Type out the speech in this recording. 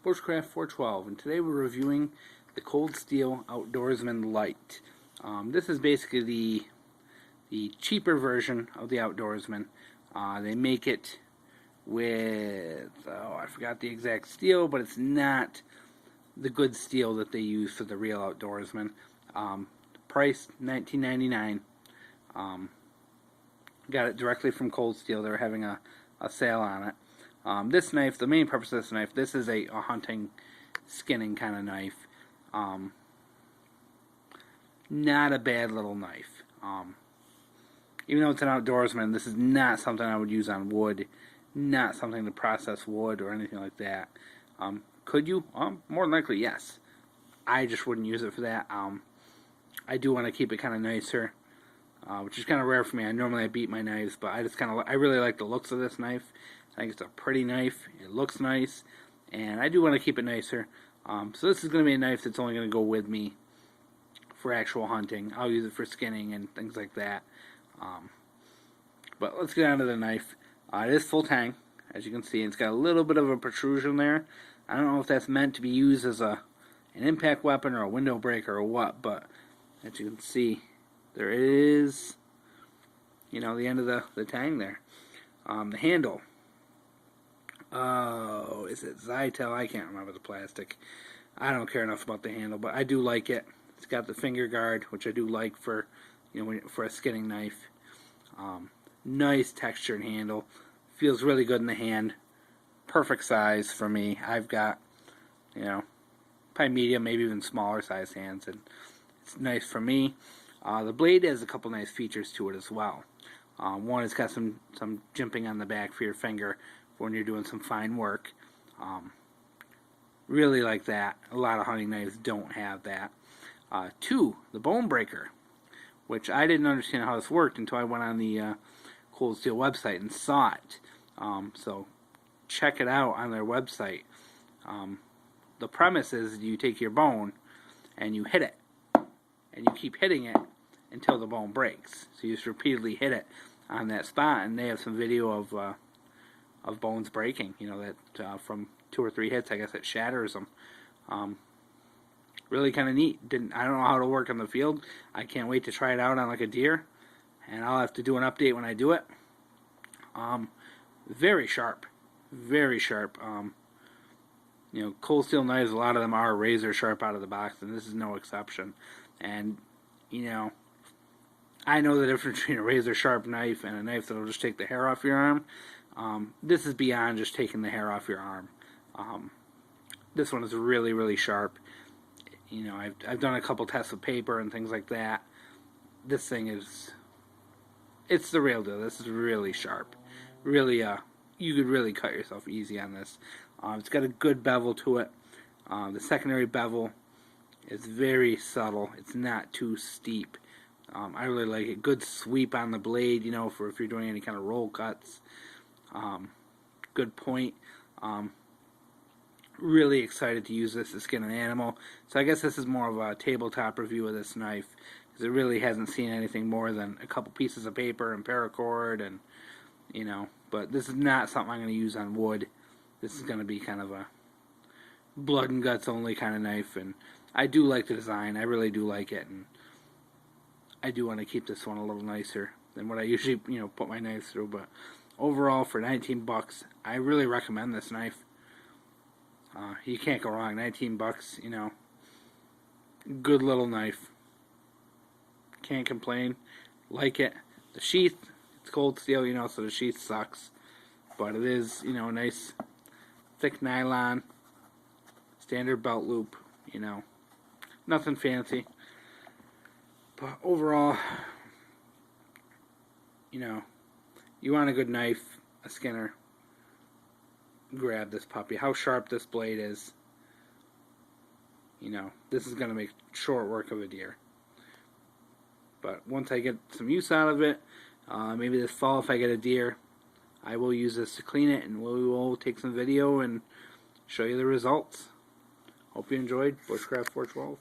Bushcraft 412, and today we're reviewing the Cold Steel Outdoorsman Lite. This is basically the cheaper version of the Outdoorsman. They make it with, I forgot the exact steel, but it's not the good steel that they use for the real Outdoorsman. Price $19.99. Got it directly from Cold Steel. They're having a sale on it. This knife, the main purpose of this knife, this is a hunting, skinning kind of knife. Not a bad little knife. Even though it's an Outdoorsman, this is not something I would use on wood. Not something to process wood or anything like that. Could you? More than likely, yes. I just wouldn't use it for that. I do want to keep it kind of nicer, which is kind of rare for me. I beat my knives, but I really like the looks of this knife. I think it's a pretty knife. It looks nice, and I do want to keep it nicer. So this is going to be a knife that's only going to go with me for actual hunting. I'll use it for skinning and things like that. But let's get on to the knife. It is full tang, as you can see. It's got a little bit of a protrusion there. I don't know if that's meant to be used as an impact weapon or a window breaker or what, but as you can see, there is, the end of the tang there. The handle. Oh, is it Zytel? I can't remember the plastic. I don't care enough about the handle, but I do like it. It's got the finger guard, which I do like for, for a skinning knife. Nice textured handle. Feels really good in the hand. Perfect size for me. I've got, probably medium, maybe even smaller size hands, and it's nice for me. The blade has a couple nice features to it as well. One, it's got some jimping on the back for your finger for when you're doing some fine work. Really like that. A lot of hunting knives don't have that. Two, the bone breaker, which I didn't understand how this worked until I went on the Cold Steel website and saw it. So check it out on their website. The premise is you take your bone and you hit it, and you keep hitting it until the bone breaks. So you just repeatedly hit it on that spot, and they have some video of bones breaking. That from 2 or 3 hits, I guess it shatters them. Really kind of neat. I don't know how it'll work on the field. I can't wait to try it out on like a deer, and I'll have to do an update when I do it. Very sharp, very sharp. Cold Steel knives, a lot of them are razor sharp out of the box, and this is no exception. And I know the difference between a razor sharp knife and a knife that'll just take the hair off your arm. This is beyond just taking the hair off your arm. This one is really, really sharp. I've done a couple tests with paper and things like that. This thing it's the real deal. This is really sharp. Really, you could really cut yourself easy on this. It's got a good bevel to it. The secondary bevel is very subtle. It's not too steep. I really like it. Good sweep on the blade, for if you're doing any kind of roll cuts. Good point. Really excited to use this to skin an animal. So I guess this is more of a tabletop review of this knife, because it really hasn't seen anything more than a couple pieces of paper and paracord, and but this is not something I'm going to use on wood. This is going to be kind of a blood and guts only kind of knife, and I do like the design. I really do like it, and I do want to keep this one a little nicer than what I usually put my knives through. But overall, for 19 bucks, I really recommend this knife. You can't go wrong. 19 bucks, good little knife. Can't complain. Like it. The sheath, it's Cold Steel, so the sheath sucks. But it is, nice, thick nylon, standard belt loop, nothing fancy. But overall, you want a good knife, a skinner, grab this puppy. How sharp this blade is, this is going to make short work of a deer. But once I get some use out of it, maybe this fall if I get a deer, I will use this to clean it, and we will take some video and show you the results. Hope you enjoyed Bushcraft 412.